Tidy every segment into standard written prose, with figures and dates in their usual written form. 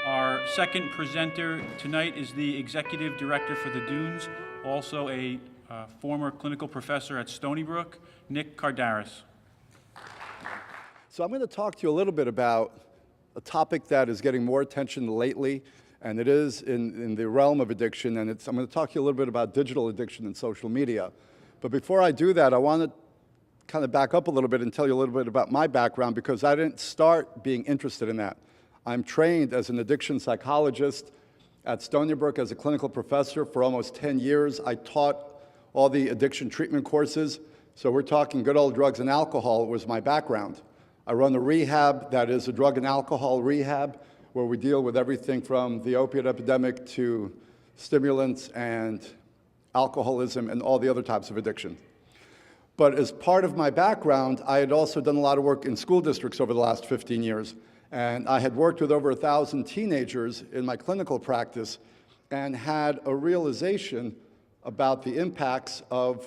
Our second presenter tonight is the Executive Director for the Dunes, also a former clinical professor at Stony Brook, Nick Kardaras. So I'm going to talk to you a little bit about a topic that is getting more attention lately, and it is in the realm of addiction, and I'm going to talk to you a little bit about digital addiction and social media. But before I do that, I want to kind of back up a little bit and tell you a little bit about my background, because I didn't start being interested in that. I'm trained as an addiction psychologist at Stony Brook as a clinical professor for almost 10 years. I taught all the addiction treatment courses. So we're talking good old drugs and alcohol was my background. I run a rehab that is a drug and alcohol rehab where we deal with everything from the opiate epidemic to stimulants and alcoholism and all the other types of addiction. But as part of my background, I had also done a lot of work in school districts over the last 15 years. And I had worked with over 1,000 teenagers in my clinical practice and had a realization about the impacts of,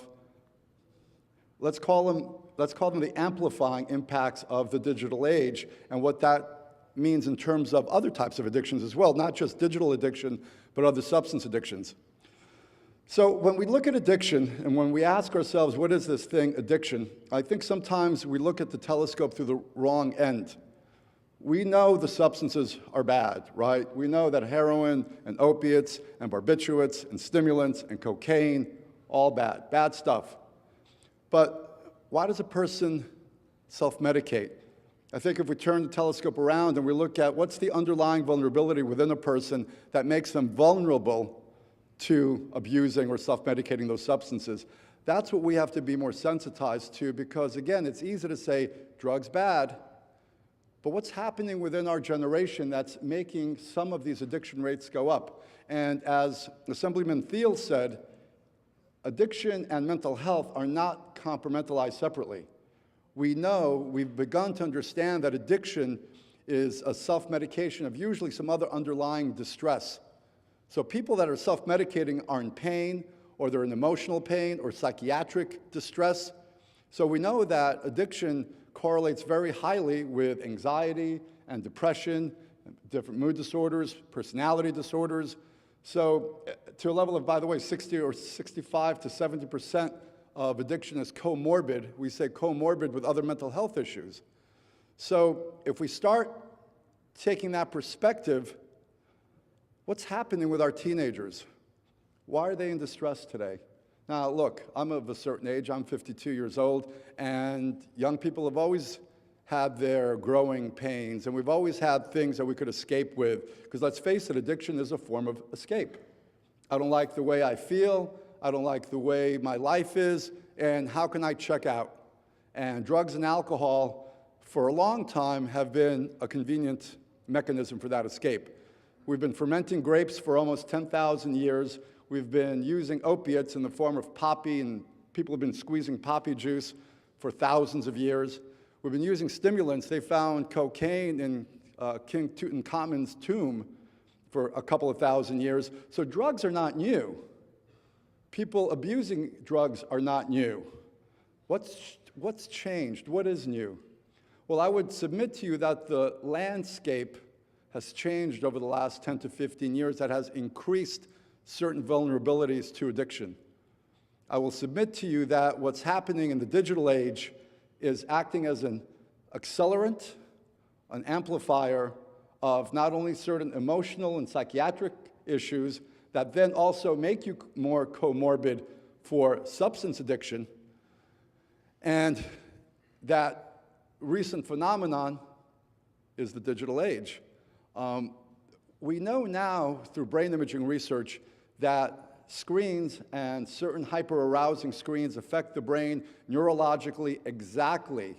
let's call them the amplifying impacts of the digital age, and what that means in terms of other types of addictions as well, not just digital addiction, but other substance addictions. So when we look at addiction, and when we ask ourselves, what is this thing, addiction, I think sometimes we look at the telescope through the wrong end. We know the substances are bad, right? We know that heroin and opiates and barbiturates and stimulants and cocaine, all bad, bad stuff. But why does a person self-medicate? I think if we turn the telescope around and we look at what's the underlying vulnerability within a person that makes them vulnerable to abusing or self-medicating those substances, that's what we have to be more sensitized to, because again, it's easy to say drugs bad, but what's happening within our generation that's making some of these addiction rates go up? And as Assemblyman Thiel said, addiction and mental health are not compartmentalized separately. We know, we've begun to understand that addiction is a self-medication of usually some other underlying distress. So people that are self-medicating are in pain, or they're in emotional pain, or psychiatric distress. So we know that addiction correlates very highly with anxiety and depression, different mood disorders, personality disorders. So to a level of, by the way, 60 or 65 to 70% of addiction is comorbid. We say comorbid with other mental health issues. So if we start taking that perspective, what's happening with our teenagers? Why are they in distress today? Now, look, I'm of a certain age. I'm 52 years old, and young people have always had their growing pains, and we've always had things that we could escape with, because let's face it, addiction is a form of escape. I don't like the way I feel. I don't like the way my life is, and how can I check out? And drugs and alcohol, for a long time, have been a convenient mechanism for that escape. We've been fermenting grapes for almost 10,000 years. We've been using opiates in the form of poppy, and people have been squeezing poppy juice for thousands of years. We've been using stimulants. They found cocaine in King Tutankhamun's tomb for a couple of thousand years. So drugs are not new. People abusing drugs are not new. What's changed? What is new? Well, I would submit to you that the landscape has changed over the last 10 to 15 years that has increased certain vulnerabilities to addiction. I will submit to you that what's happening in the digital age is acting as an accelerant, an amplifier of not only certain emotional and psychiatric issues that then also make you more comorbid for substance addiction, and that recent phenomenon is the digital age. We know now through brain imaging research that screens and certain hyper-arousing screens affect the brain neurologically exactly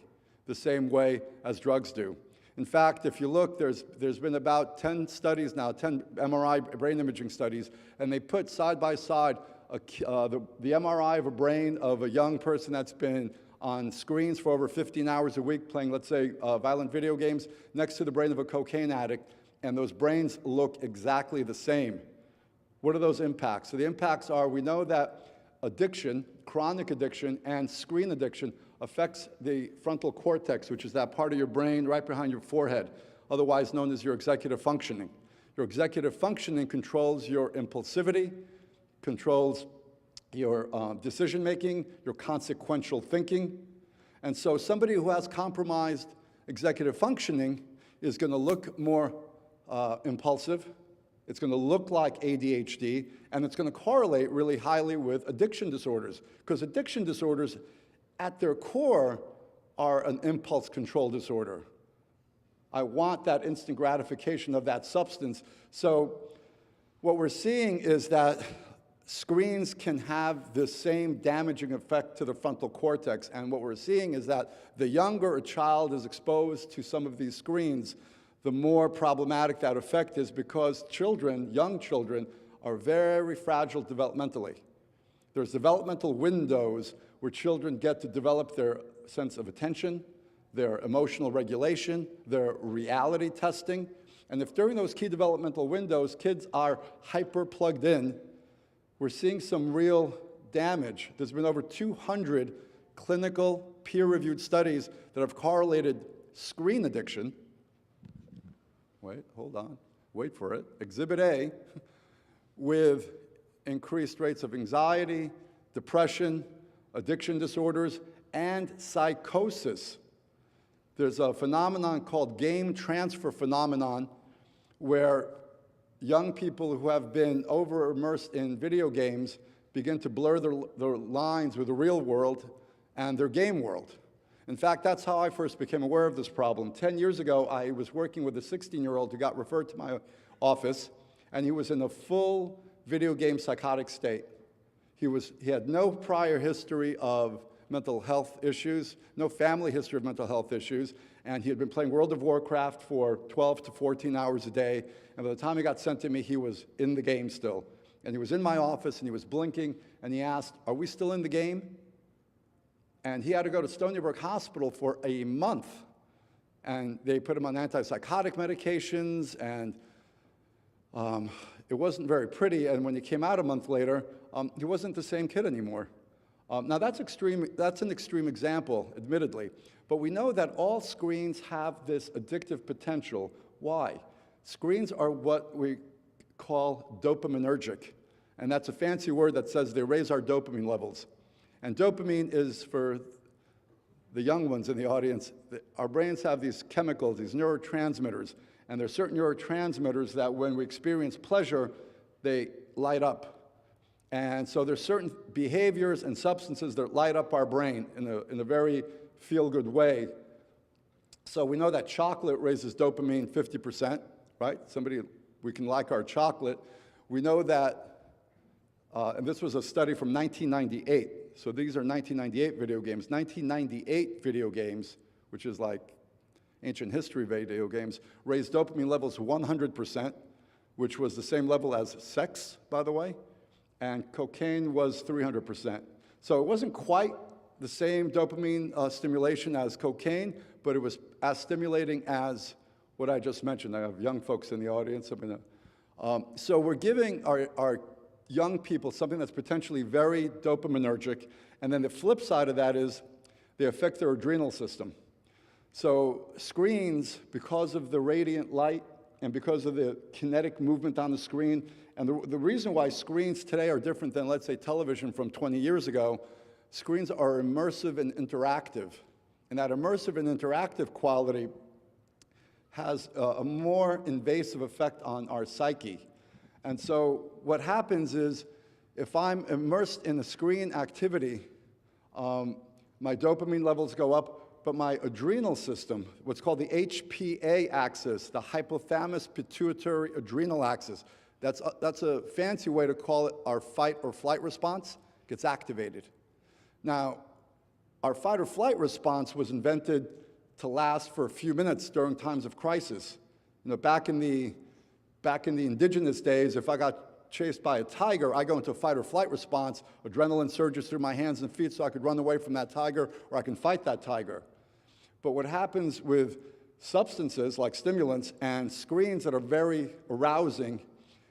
the same way as drugs do. In fact, if you look, there's been about 10 studies now, 10 MRI brain imaging studies, and they put side by side the MRI of a brain of a young person that's been on screens for over 15 hours a week playing, let's say, violent video games, next to the brain of a cocaine addict, and those brains look exactly the same. What are those impacts? So the impacts are, we know that addiction, chronic addiction, and screen addiction affects the frontal cortex, which is that part of your brain right behind your forehead, otherwise known as your executive functioning. Your executive functioning controls your impulsivity, controls your decision-making, your consequential thinking. And so somebody who has compromised executive functioning is going to look more impulsive, it's going to look like ADHD, and it's going to correlate really highly with addiction disorders, because addiction disorders at their core are an impulse control disorder. I want that instant gratification of that substance. So what we're seeing is that screens can have the same damaging effect to the frontal cortex, and what we're seeing is that the younger a child is exposed to some of these screens, the more problematic that effect is, because children, young children, are very fragile developmentally. There's developmental windows where children get to develop their sense of attention, their emotional regulation, their reality testing, and if during those key developmental windows kids are hyper plugged in, we're seeing some real damage. There's been over 200 clinical peer-reviewed studies that have correlated screen addiction, wait for it, Exhibit A, with increased rates of anxiety, depression, addiction disorders, and psychosis. There's a phenomenon called game transfer phenomenon, where young people who have been over-immersed in video games begin to blur their lines with the real world and their game world. In fact, that's how I first became aware of this problem. 10 years ago, I was working with a 16-year-old who got referred to my office, and he was in a full video game psychotic state. He had no prior history of mental health issues, no family history of mental health issues, and he had been playing World of Warcraft for 12 to 14 hours a day, and by the time he got sent to me, he was in the game still. And he was in my office, and he was blinking, and he asked, "Are we still in the game?" And he had to go to Stony Brook Hospital for a month, and they put him on antipsychotic medications, and it wasn't very pretty, and when he came out a month later, he wasn't the same kid anymore. Now that's an extreme example, admittedly, but we know that all screens have this addictive potential. Why? Screens are what we call dopaminergic, and that's a fancy word that says they raise our dopamine levels. And dopamine is, for the young ones in the audience, our brains have these chemicals, these neurotransmitters, and there are certain neurotransmitters that when we experience pleasure, they light up. And so there's certain behaviors and substances that light up our brain in a very feel-good way. So we know that chocolate raises dopamine 50%, right? We can like our chocolate. We know that, and this was a study from 1998, so these are 1998 video games. 1998 video games, which is like ancient history video games, raised dopamine levels 100%, which was the same level as sex, by the way, and cocaine was 300%. So it wasn't quite the same dopamine stimulation as cocaine, but it was as stimulating as what I just mentioned. I have young folks in the audience. So we're giving our young people something that's potentially very dopaminergic, and then the flip side of that is they affect their adrenal system. So screens, because of the radiant light and because of the kinetic movement on the screen, and the reason why screens today are different than, let's say, television from 20 years ago, screens are immersive and interactive. And that immersive and interactive quality has a more invasive effect on our psyche. And so what happens is, if I'm immersed in a screen activity, my dopamine levels go up, but my adrenal system, what's called the HPA axis, the hypothalamus pituitary adrenal axis, that's a fancy way to call it our fight or flight response, gets activated. Now, our fight or flight response was invented to last for a few minutes during times of crisis. You know, back in the indigenous days, if I got chased by a tiger, I go into a fight or flight response, adrenaline surges through my hands and feet so I could run away from that tiger, or I can fight that tiger. But what happens with substances like stimulants and screens that are very arousing,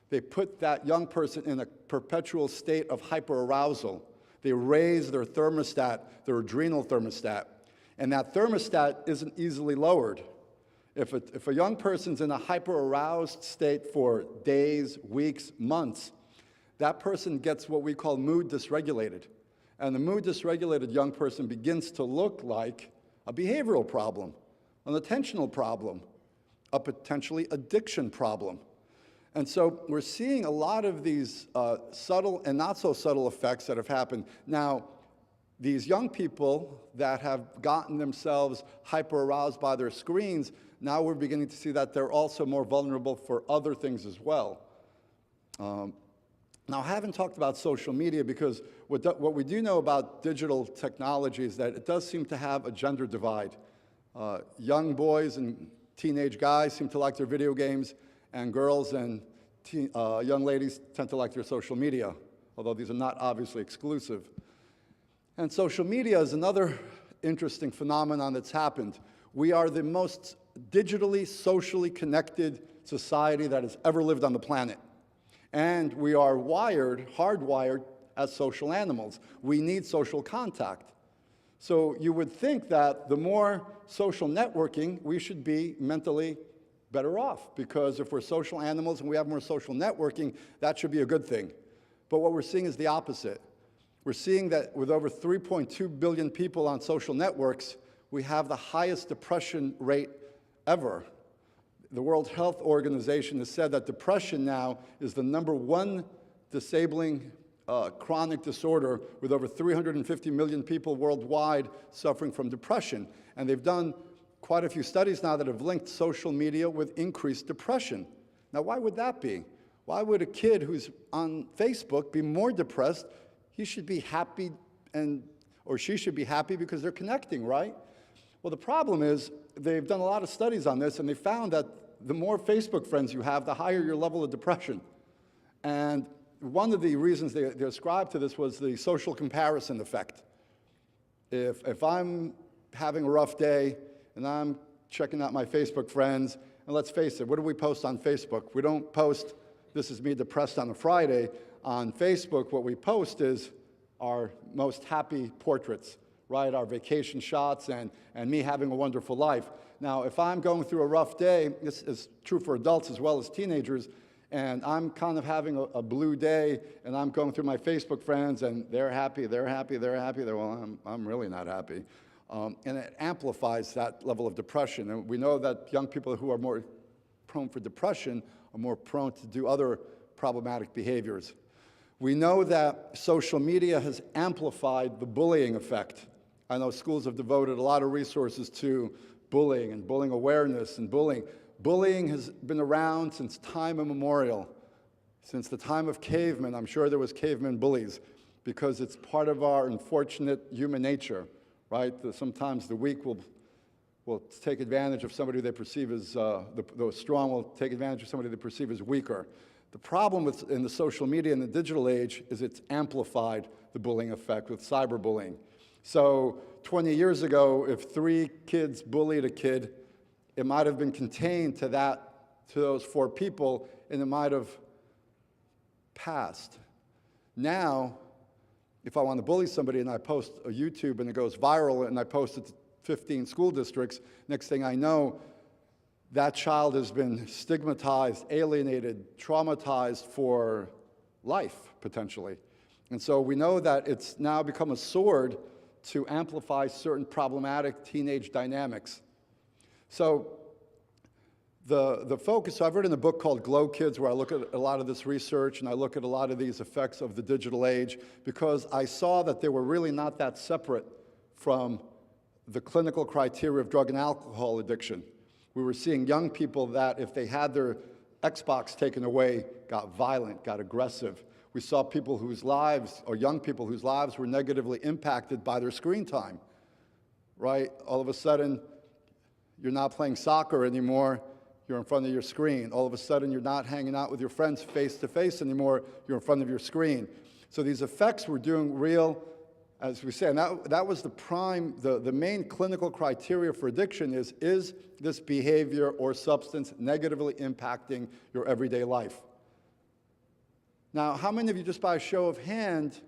they put that young person in a perpetual state of hyperarousal. They raise their thermostat, their adrenal thermostat, and that thermostat isn't easily lowered. If a young person's in a hyper-aroused state for days, weeks, months, that person gets what we call mood dysregulated. And the mood dysregulated young person begins to look like a behavioral problem, an attentional problem, a potentially addiction problem. And so we're seeing a lot of these subtle and not so subtle effects that have happened. Now, these young people that have gotten themselves hyper-aroused by their screens, now we're beginning to see that they're also more vulnerable for other things as well. Now, I haven't talked about social media because what we do know about digital technology is that it does seem to have a gender divide. Young boys and teenage guys seem to like their video games, and girls and young ladies tend to like their social media, although these are not obviously exclusive. And social media is another interesting phenomenon that's happened. We are the most digitally, socially connected society that has ever lived on the planet. And we are hardwired as social animals. We need social contact. So you would think that the more social networking, we should be mentally better off, because if we're social animals and we have more social networking, that should be a good thing. But what we're seeing is the opposite. We're seeing that with over 3.2 billion people on social networks, we have the highest depression rate ever. The World Health Organization has said that depression now is the #1 disabling chronic disorder, with over 350 million people worldwide suffering from depression. And they've done quite a few studies now that have linked social media with increased depression. Now, why would that be? Why would a kid who's on Facebook be more depressed? He should be happy, or she should be happy because they're connecting, right? Well, the problem is they've done a lot of studies on this, and they found that the more Facebook friends you have, the higher your level of depression. And one of the reasons they ascribed to this was the social comparison effect. If I'm having a rough day and I'm checking out my Facebook friends, and let's face it, what do we post on Facebook? We don't post, "This is me depressed on a Friday." On Facebook, what we post is our most happy portraits, right? Our vacation shots and me having a wonderful life. Now, if I'm going through a rough day, this is true for adults as well as teenagers, and I'm kind of having a blue day, and I'm going through my Facebook friends, and they're happy, well, I'm really not happy. And it amplifies that level of depression. And we know that young people who are more prone for depression are more prone to do other problematic behaviors. We know that social media has amplified the bullying effect. I know schools have devoted a lot of resources to bullying and bullying awareness and bullying. Bullying has been around since time immemorial. Since the time of cavemen, I'm sure there was caveman bullies, because it's part of our unfortunate human nature, right? Sometimes the weak will take advantage of somebody they perceive as, the strong will take advantage of somebody they perceive as weaker. The problem in the social media and the digital age is it's amplified the bullying effect with cyberbullying. So 20 years ago, if 3 kids bullied a kid, it might have been contained to those 4 people, and it might have passed. Now, if I want to bully somebody and I post a YouTube and it goes viral and I post it to 15 school districts, next thing I know, that child has been stigmatized, alienated, traumatized for life, potentially. And so we know that it's now become a sword to amplify certain problematic teenage dynamics. So the focus, so I've written a book called Glow Kids, where I look at a lot of this research and I look at a lot of these effects of the digital age, because I saw that they were really not that separate from the clinical criteria of drug and alcohol addiction. We were seeing young people that, if they had their Xbox taken away, got violent, got aggressive. We saw people whose lives, or young people whose lives, were negatively impacted by their screen time, right? All of a sudden, you're not playing soccer anymore, you're in front of your screen. All of a sudden, you're not hanging out with your friends face-to-face anymore, you're in front of your screen. So these effects were doing real, as we say, and that was the main clinical criteria for addiction is this behavior or substance negatively impacting your everyday life? Now, how many of you, just by a show of hands,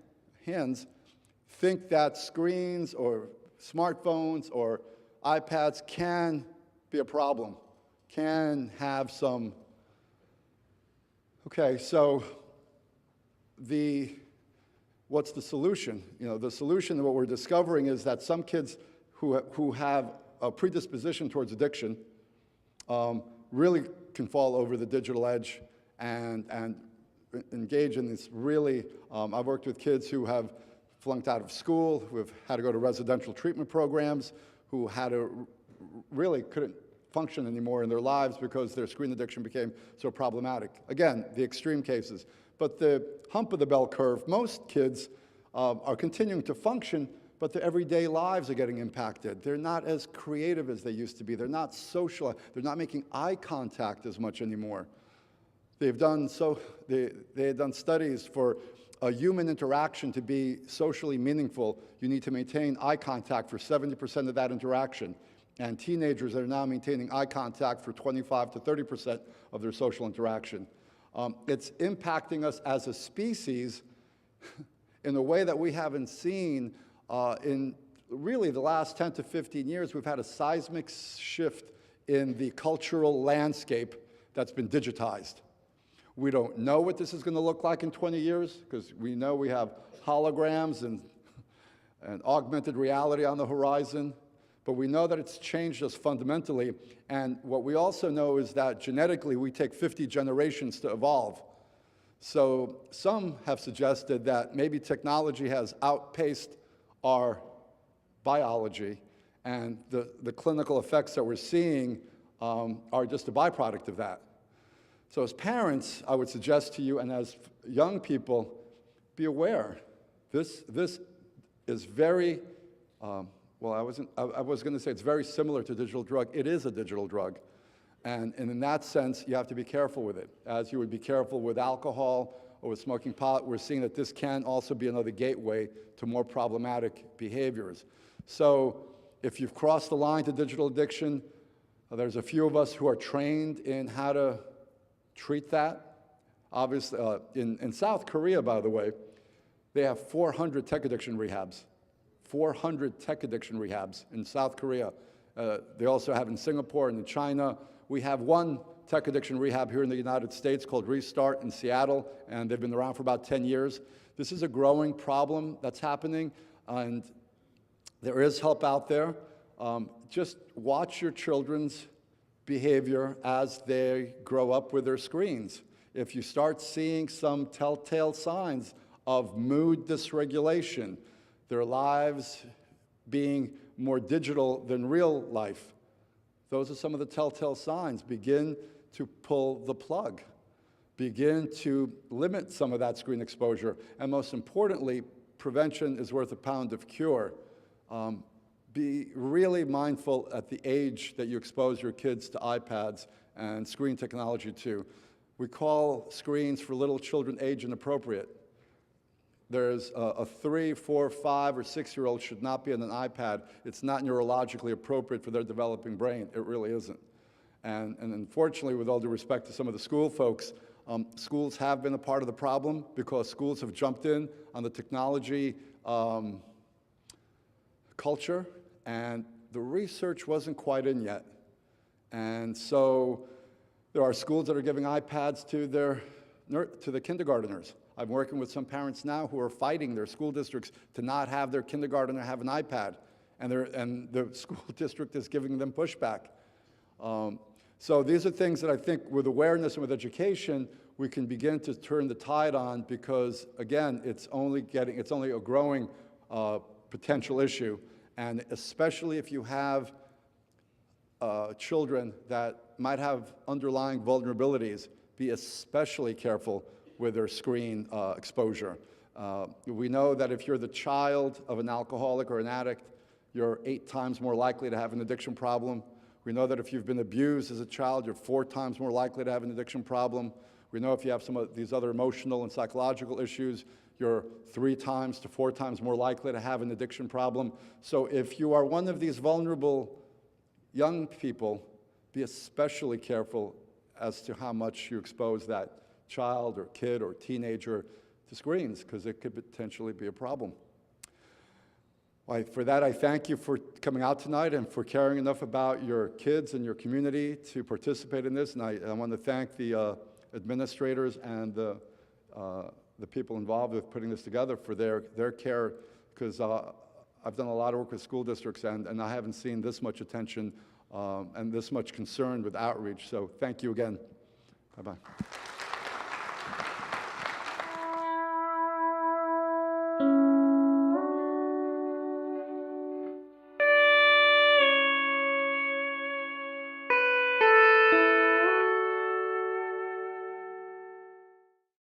think that screens or smartphones or iPads can be a problem, can have some. Okay, so what's the solution? You know, the solution, what we're discovering is that some kids who have a predisposition towards addiction really can fall over the digital edge and engage in this really, I've worked with kids who have flunked out of school, who have had to go to residential treatment programs, who had to really couldn't function anymore in their lives because their screen addiction became so problematic. Again, the extreme cases. But the hump of the bell curve, most kids are continuing to function, but their everyday lives are getting impacted. They're not as creative as they used to be. They're not social. They're not making eye contact as much anymore. They had done studies for a human interaction to be socially meaningful. You need to maintain eye contact for 70% of that interaction. And teenagers are now maintaining eye contact for 25 to 30% of their social interaction. It's impacting us as a species in a way that we haven't seen in really the last 10 to 15 years. We've had a seismic shift in the cultural landscape that's been digitized. We don't know what this is going to look like in 20 years because we know we have holograms and augmented reality on the horizon. But we know that it's changed us fundamentally. And what we also know is that genetically we take 50 generations to evolve. So some have suggested that maybe technology has outpaced our biology, and the clinical effects that we're seeing are just a byproduct of that. So as parents, I would suggest to you, and as young people, be aware. This is very, well, I was going to say it's very similar to a digital drug. It is a digital drug. And in that sense, you have to be careful with it. As you would be careful with alcohol or with smoking pot, we're seeing that this can also be another gateway to more problematic behaviors. So if you've crossed the line to digital addiction, there's a few of us who are trained in how to treat that. Obviously, in South Korea, by the way, they have 400 tech addiction rehabs. 400 tech addiction rehabs in South Korea. They also have in Singapore and in China. We have one tech addiction rehab here in the United States called Restart in Seattle, and they've been around for about 10 years. This is a growing problem that's happening, and there is help out there. Just watch your children's behavior as they grow up with their screens. If you start seeing some telltale signs of mood dysregulation, their lives being more digital than real life, those are some of the telltale signs. Begin to pull the plug. Begin to limit some of that screen exposure. And most importantly, prevention is worth a pound of cure. Be really mindful at the age that you expose your kids to iPads and screen technology to. We call screens for little children age inappropriate. There's a 3, 4, 5, or 6-year-old should not be on an iPad. It's not neurologically appropriate for their developing brain. It really isn't. And unfortunately, with all due respect to some of the school folks, schools have been a part of the problem because schools have jumped in on the technology culture, and the research wasn't quite in yet. And so there are schools that are giving iPads to the kindergarteners. I'm working with some parents now who are fighting their school districts to not have their kindergartner have an iPad, and the school district is giving them pushback. So these are things that I think with awareness and with education, we can begin to turn the tide on because, again, it's only a growing potential issue. And especially if you have children that might have underlying vulnerabilities, be especially careful with their screen exposure. We know that if you're the child of an alcoholic or an addict, you're 8 times more likely to have an addiction problem. We know that if you've been abused as a child, you're 4 times more likely to have an addiction problem. We know if you have some of these other emotional and psychological issues, you're 3 times to 4 times more likely to have an addiction problem. So if you are one of these vulnerable young people, be especially careful as to how much you expose that child or kid or teenager to screens, because it could potentially be a problem. For that, I thank you for coming out tonight and for caring enough about your kids and your community to participate in this. And I want to thank the administrators and the people involved with putting this together for their care, because I've done a lot of work with school districts, and I haven't seen this much attention and this much concern with outreach. So thank you again. Bye-bye.